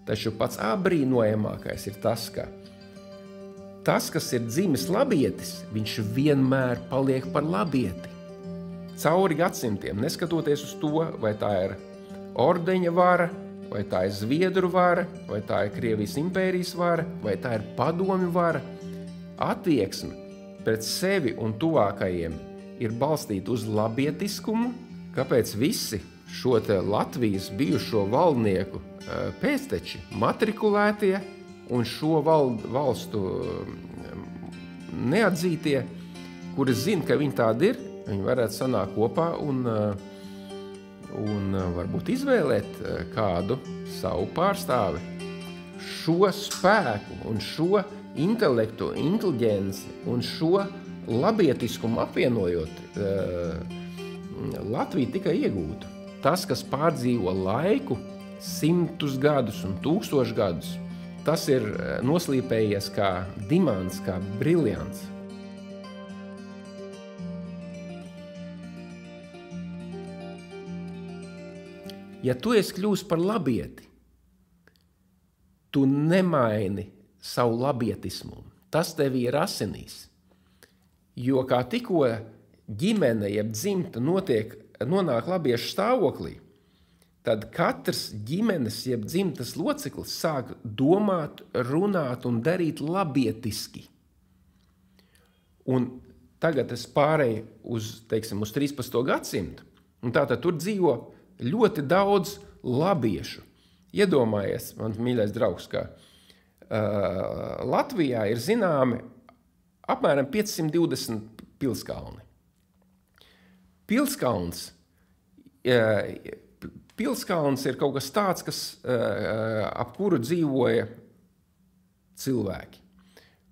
Taču pats apbrīnojamākais ir tas, kas ir dzimis labietis, viņš vienmēr paliek par labieti. Cauri gadsimtiem, neskatoties uz to, vai tā ir ordeņa vara, vai tā ir Zviedru vara, vai tā ir Krievijas impērijas vara, vai tā ir padomju vara, attieksme pret sevi un tuvākajiem ir balstīta uz labietiskumu, kāpēc visi šo te Latvijas bijušo valdnieku pēcteči matrikulētie un šo valstu neatzītie, kuri zina, ka viņi tādi ir, viņi varētu sanākt kopā un varbūt izvēlēt kādu savu pārstāvi. Šo spēku un šo intelektu, inteliģenci un šo labietiskumu apvienojot, Latvija tikai iegūtu. Tas, kas pārdzīvo laiku, 100 gadus un 1000 gadus, tas ir noslīpējies kā dimants, kā briljants. Ja tu esi kļūst par labieti, tu nemaini savu labietismu. Tas tev ir asinīs. Jo kā tikko ģimene, jeb dzimta nonāk labiešu stāvoklī, tad katrs ģimenes, jeb dzimtas loceklis sāk domāt, runāt un darīt labietiski. Un tagad es pārēju uz 13. gadsimtu, un tātad tur dzīvo ļoti daudz labiešu. Iedomājies, mans mīļais draugs, ka Latvijā ir zināmi apmēram 520 pilskalni. Pilskalns ir kaut kas tāds, ap kuru dzīvoja cilvēki.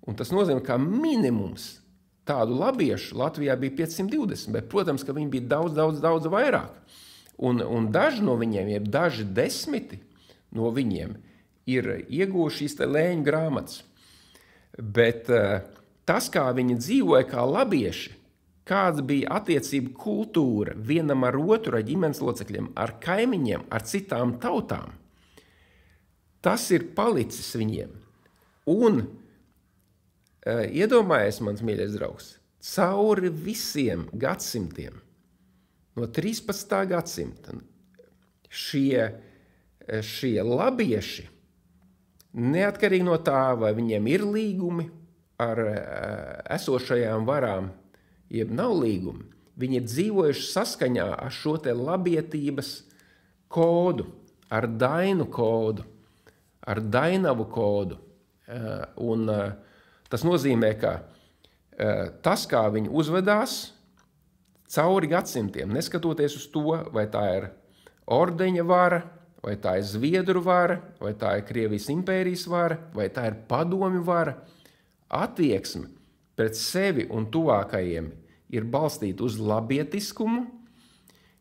Un tas nozīmē, ka minimums tādu labiešu Latvijā bija 520, bet, protams, ka viņi bija daudz vairāk. Un daži no viņiem, jeb daži desmiti no viņiem ir ieguvuši šīs te lēņu grāmatas. Bet tas, kā viņi dzīvoja kā labieši, kāda bija attiecība kultūra vienam ar otru, ar ģimenes locekļiem, ar kaimiņiem, ar citām tautām, tas ir palicis viņiem. Un iedomājies, mans mīļais draugs, cauri visiem gadsimtiem, no 13. gadsimta, šie labieši, neatkarīgi no tā, vai viņiem ir līgumi ar esošajām varām, jeb nav līgumi, viņi ir dzīvojuši saskaņā ar šo te labietības kodu, ar dainu kodu, ar dainavu kodu. Un tas nozīmē, ka tas, kā viņi uzvedās cauri gadsimtiem, neskatoties uz to, vai tā ir ordeņa vara, vai tā ir Zviedru vara, vai tā ir Krievijas impērijas vara, vai tā ir padomju vara, attieksme pret sevi un tuvākajiem ir balstīta uz labietiskumu,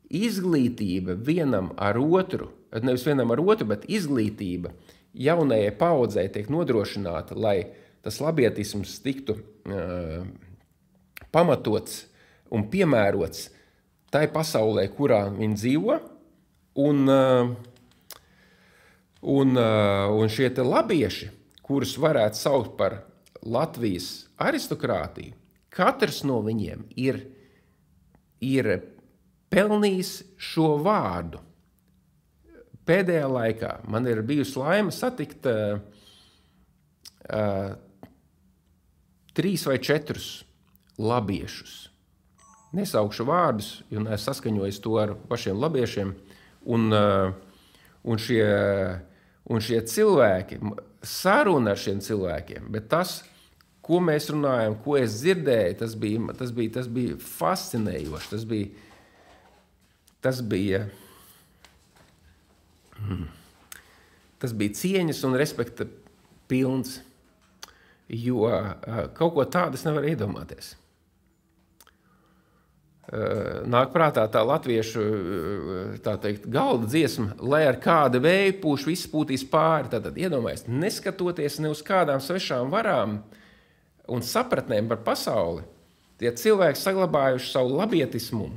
izglītība vienam ar otru, nevis vienam ar otru, bet izglītība jaunajai paaudzei tiek nodrošināta, lai tas labietisms tiktu pamatots un piemērots tai pasaulē, kurā viņi dzīvo, un šie te labieši, kurus varētu saukt par Latvijas aristokrātiju, katrs no viņiem ir pelnījis šo vārdu. Pēdējā laikā man ir bijusi laime satikt 3 vai 4 labiešus. Nesaukšu vārdus, jo neesmu saskaņojis to ar pašiem labiešiem. Un šie cilvēki, saruna ar šiem cilvēkiem, bet tas, ko mēs runājam, ko es dzirdēju, tas bija fascinējoši. Tas bija cieņas un respekta pilns, jo kaut ko tādu es nevaru iedomāties. Nāk prātā tā latviešu, tā teikt, galda dziesma, lai ar kādu vēju pūš viss pūtīs pāri. Tātad iedomājies, neskatoties ne uz kādām svešām varām un sapratnēm par pasauli, tie cilvēki saglabājuši savu labietismu.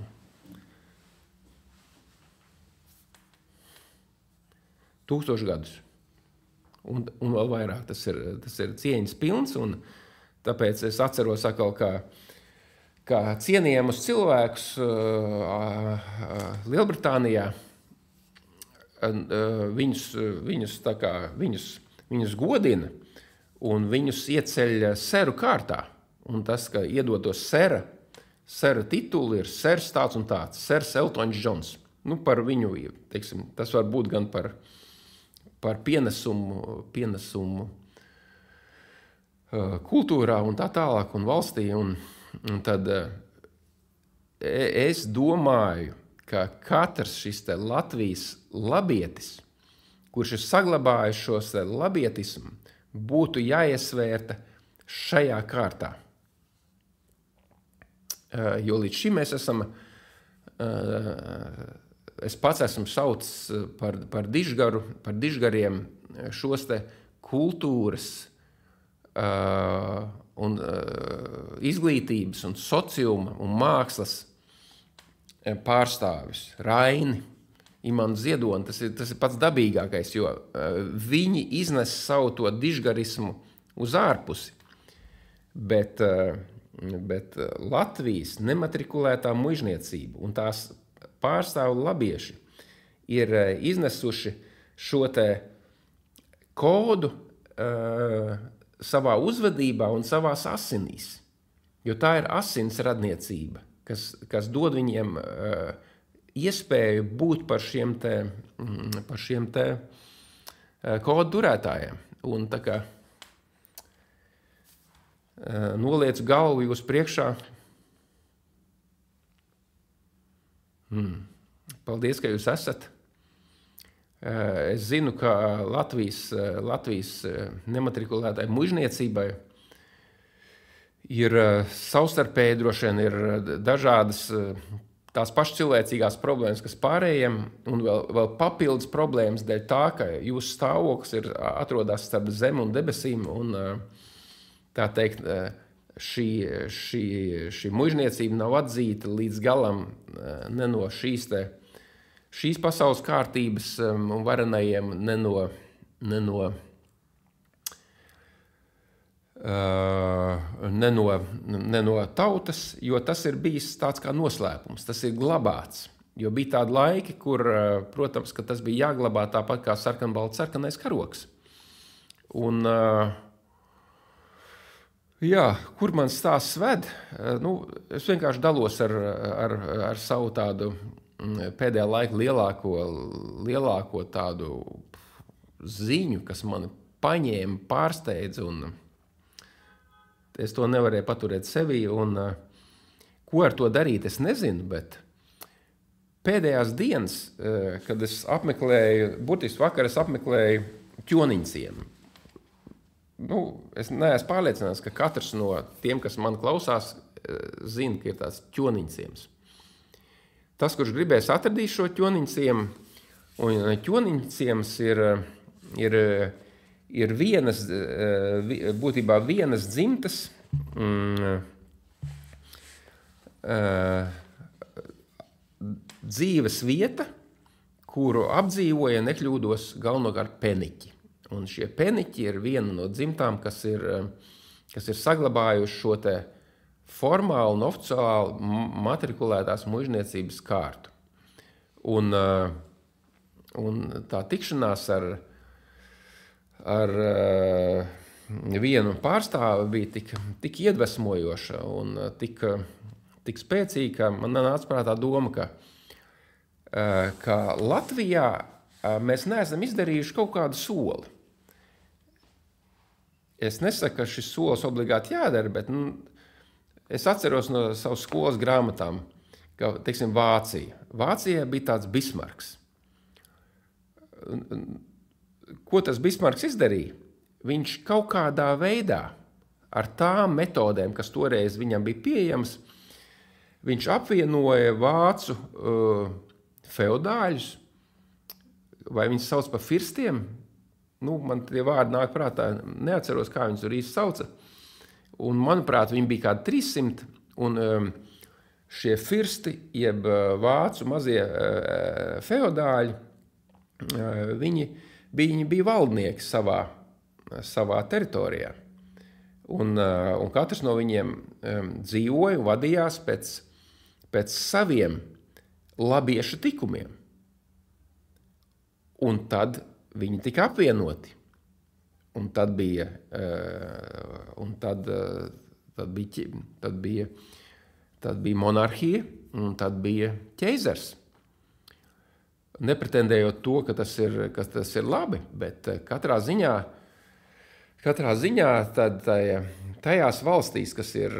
Tūkstoši gadus. un vēl vairāk tas ir cieņas pilns, un tāpēc es atceros atkal, kā cienījamus cilvēkus Lielbritānijā, viņus godina, un viņus ieceļ seru kārtā, un tas, ka iedotos sera tituli ir sers tāds un tāds, sers Eltons Džons. Nu, par viņu, teiksim, tas var būt gan par pienesumu kultūrā un tā tālāk un valstī. Un tad es domāju, ka katrs šis te Latvijas labietis, kurš ir saglabājis šos labietismu, būtu jāiesvērta šajā kārtā. Jo līdz šim mēs esam, es pats esmu saucis par dižgariem šos te kultūras un izglītības un sociuma un mākslas pārstāvis. Raini, Imants Ziedoni, tas ir pats dabīgākais, jo viņi iznes savu to dižgarismu uz ārpusi, bet Latvijas nematrikulētā muižniecība un tās pārstāvu labieši ir iznesuši šo te kodu savā uzvedībā un savās asinīs, jo tā ir asins radniecība, kas dod viņiem iespēju būt par šiem te kodu turētājiem. Un tā kā noliecu galvu jūs priekšā. Paldies, ka jūs esat. Es zinu, ka Latvijas nematrikulētai muižniecībai ir savstarpēji droši vien ir dažādas tās pašcilvēcīgās problēmas, kas pārējiem, un vēl papildus problēmas dēļ tā, ka jūsu stāvoklis atrodas starp zemi un debesīm, un tā teikt, šī muižniecība nav atzīta līdz galam ne no šīs pasaules kārtības un varenajiem, ne no tautas, jo tas ir bijis tāds kā noslēpums, tas ir glabāts. Jo bija tādi laiki, kur, protams, ka tas bija jāglabā tāpat kā sarkanbalts-sarkanais karogs. Un jā, kur man stāsts ved? Nu, es vienkārši dalos ar savu tādu pēdējā laika lielāko tādu ziņu, kas mani paņēma, pārsteidza, un es to nevarēju paturēt sevī, un ko ar to darīt, es nezinu, bet pēdējās dienas, kad es apmeklēju, burtiski vakar es apmeklēju ķoniņciemu. Nu, es neesmu pārliecināts, ka katrs no tiem, kas man klausās, zina, ka ir tāds ķoniņciems. Tas, kurš gribēs, atradīs šo ķoniņciemu, un ķoniņciems ir būtībā vienas dzimtas dzīves vieta, kuru apdzīvoja, nekļūdos, galvenokārt peniķi. Un šie peniķi ir viena no dzimtām, kas ir saglabājuši šo te formālu un oficiālu matrikulētās muižniecības kārtu. Un tā tikšanās ar vienu pārstāvi bija tik iedvesmojoša un tik spēcīga, man nāca prātā doma, ka Latvijā mēs neesam izdarījuši kaut kādu soli. Es nesaku, ka šis solis obligāti jādara, bet es atceros no savas skolas grāmatām, ka, teiksim, Vācija. Vācijā bija tāds Bismarks. Ko tas Bismarks izdarīja? Viņš kaut kādā veidā ar tām metodēm, kas toreiz viņam bija pieejams, viņš apvienoja vācu feodāļus, vai viņus sauc par firstiem. Nu, man tie vārdi nāk prātā, neatceros, kā viņus tur īsti sauca. Un, manuprāt, viņi bija kādi 300, un šie firsti, jeb vācu mazie feodāļi, viņi bija valdnieki savā teritorijā. Un katrs no viņiem dzīvoja un vadījās pēc saviem labiešu tikumiem. Un tad viņi tika apvienoti. Un tad bija monarhija, un tad bija ķeizars. Nepretendējot to, ka tas ir labi, bet katrā ziņā tad tajās valstīs, kas ir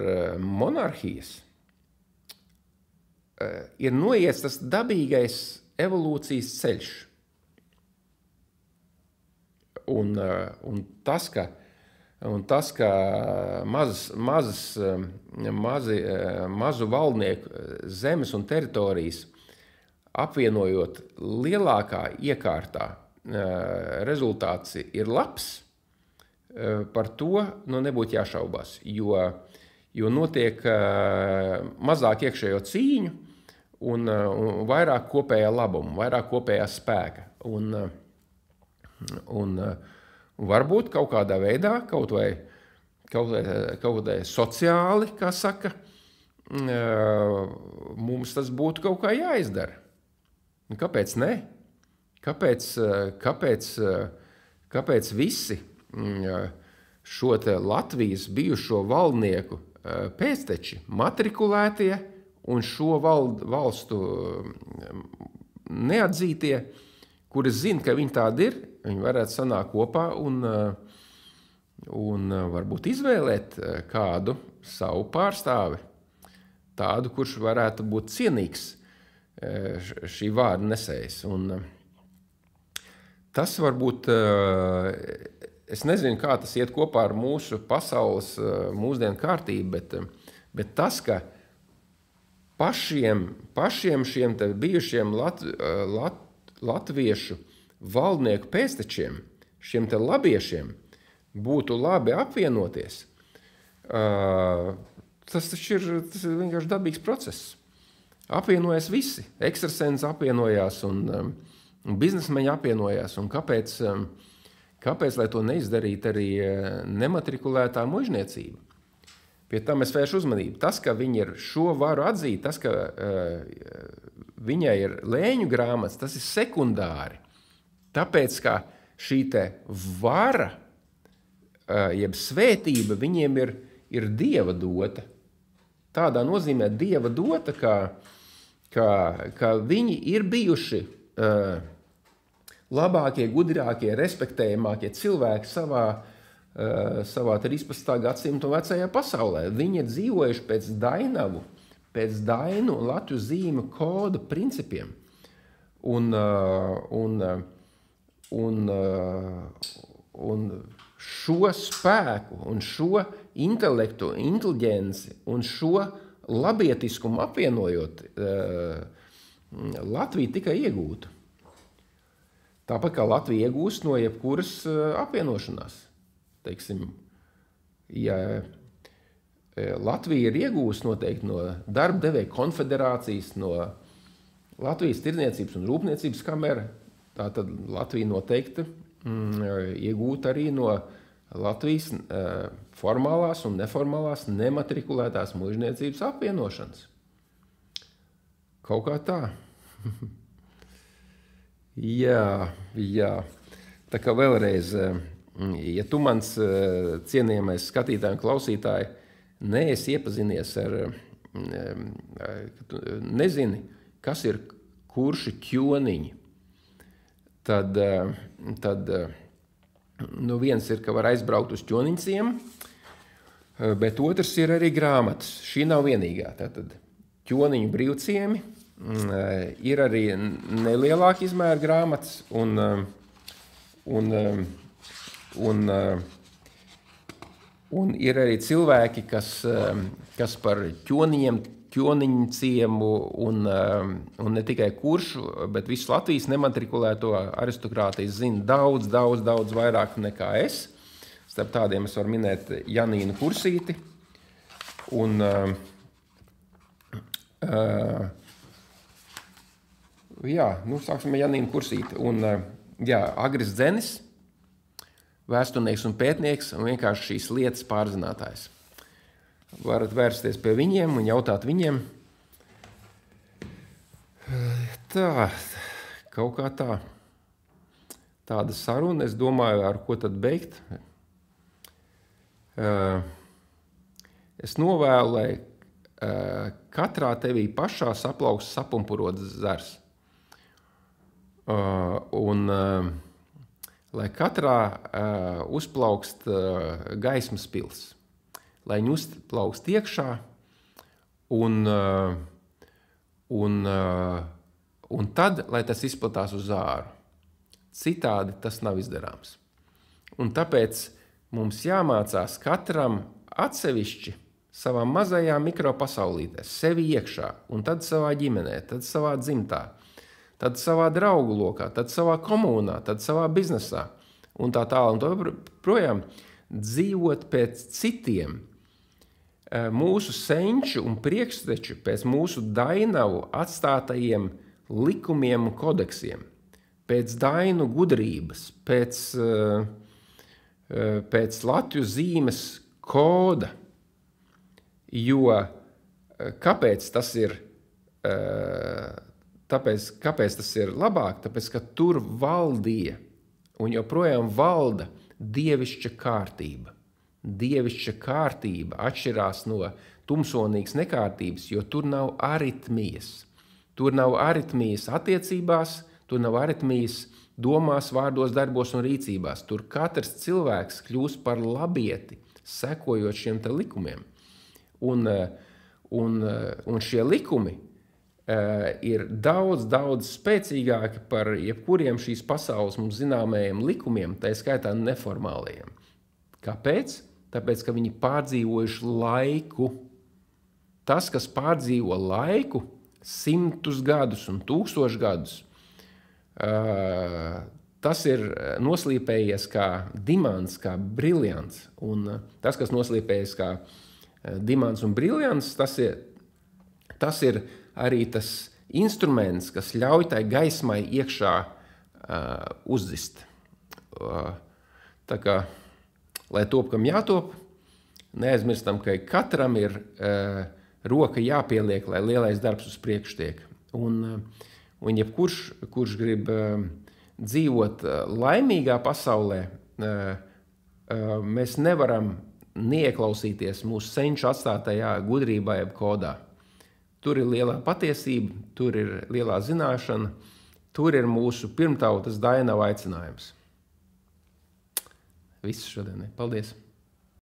monarhijas, ir noiets tas dabīgais evolūcijas ceļš. Un tas, ka mazu valdnieku zemes un teritorijas apvienojot lielākā iekārtā, rezultāts ir labs, par to nebūtu jāšaubās, jo notiek mazāk iekšējo cīņu un vairāk kopējā labuma, vairāk kopējā spēka. Un varbūt kaut kādā veidā, kaut vai sociāli, kā saka, mums tas būtu kaut kā jāizdara. Kāpēc ne? Kāpēc visi šo te Latvijas bijušo valdnieku pēcteči matrikulētie un šo valstu neatzītie, kuri zina, ka viņi tādi ir, viņi varētu sanākt kopā un varbūt izvēlēt kādu savu pārstāvi, tādu, kurš varētu būt cienīgs šī vārda nesējs. Un tas varbūt, es nezinu, kā tas iet kopā ar mūsu pasaules mūsdienu kārtību, bet tas, ka pašiem šiem te bijušiem latviešu valdnieku pēctečiem, šiem te labiešiem, būtu labi apvienoties, tas ir vienkārši dabīgs process. Apvienojas visi, ekstrasensi apvienojās un biznesmeņi apvienojās, un kāpēc lai to neizdarīt arī nematrikulētā mužniecība? Pie tam es vēršu uzmanību. Tas, ka viņi ir šo varu atzīt, tas, ka viņai ir lēņu grāmatas, tas ir sekundāri. Tāpēc, ka šī te vara, jeb svētība, viņiem ir Dieva dota. Tādā nozīmē Dieva dota, ka viņi ir bijuši labākie, gudrākie, respektējamākie cilvēki savā 13. gadsimta vecajā pasaulē. Viņi ir dzīvojuši pēc dainavu, pēc dainu un latviešu zīmju kodu principiem. Un šo spēku un šo intelektu, inteliģenci un šo labietiskumu apvienojot, Latvija tikai iegūtu. Tāpat kā Latvija iegūst no jebkuras apvienošanās. Teiksim, ja Latvija ir iegūst noteikti no darba devēja konfederācijas, no Latvijas tirdzniecības un rūpniecības kamera, tātad Latvija noteikti iegūt arī no Latvijas formālās un neformālās nematrikulētās mužniecības apvienošanas. Kaut kā tā. Jā. Tā kā vēlreiz, ja tu mans cienījamais skatītāji un klausītāji neesi iepazinies ar, nezini, kas ir kurši ķoniņi, tad viens ir, ka var aizbraukt uz ķoniņciem, bet otrs ir arī grāmatas. Šī nav vienīgā. Tātad ķoniņu brīvciemi, ir arī nelielāka izmēra grāmatas un ir arī cilvēki, kas par ķoniņu ciemu un ne tikai kuršu, bet visu Latvijas nematrikulēto aristokrātiju zina daudz vairāk nekā es. Starp tādiem es varu minēt Janīnu Kursīti un sāksim ar Janīnu Kursīti. Agris Dzenis, vēsturnieks un pētnieks un vienkārši šīs lietas pārzinātājs. Varat vērsties pie viņiem un jautāt viņiem. Tā, kaut kā tā. Tāda saruna, es domāju, ar ko tad beigt. Es novēlu, lai katrā tevī pašā saplauks sapumpurot zars. Un lai katrā uzplaukst gaismas pils. Lai viņi uzplaukst iekšā un tad, lai tas izplatās uz āru. Citādi tas nav izdarāms. Un tāpēc mums jāmācās katram atsevišķi savā mazajā mikropasaulītē, sevi iekšā, un tad savā ģimenē, tad savā dzimtā, tad savā draugu lokā, tad savā komunā, tad savā biznesā, un tā tālāk. Un to projām dzīvot pēc citiem, mūsu senču un priekšteču, pēc mūsu dainavu atstātajiem likumiem un kodeksiem, pēc dainu gudrības, pēc Latviju zīmes koda. Jo kāpēc tas ir labāk? Tāpēc, ka tur valdīja un joprojām valda dievišķa kārtība. Dievišķa kārtība atšķirās no tumsonīgas nekārtības, jo tur nav aritmijas. Tur nav aritmijas attiecībās, tur nav aritmijas domās, vārdos, darbos un rīcībās. Tur katrs cilvēks kļūst par labieti, sekojot šiem te likumiem. Un šie likumi ir daudz, daudz spēcīgāki par jebkuriem šīs pasaules mums zināmajiem likumiem, tā skaitā neformālajiem. Kāpēc? Tāpēc, ka viņi pārdzīvojuši laiku. Tas, kas pārdzīvo laiku, 100 gadus un 1000 gadus, tas ir noslīpējies kā dimants, kā briljants. Un tas, kas noslīpējies kā dimants un briljants, tas ir arī tas instruments, kas ļauj tai gaismai iekšā uzzist. Tā kā, lai top, kam jātop, neaizmirstam, ka katram ir roka jāpieliek, lai lielais darbs uz priekšu tiek. Un jebkurš, kurš grib dzīvot laimīgā pasaulē, mēs nevaram neieklausīties mūsu senču atstātajā gudrībā jeb kodā. Tur ir lielā patiesība, tur ir lielā zināšana, tur ir mūsu pirmtautas dainava aicinājums. Viss šodien. Paldies!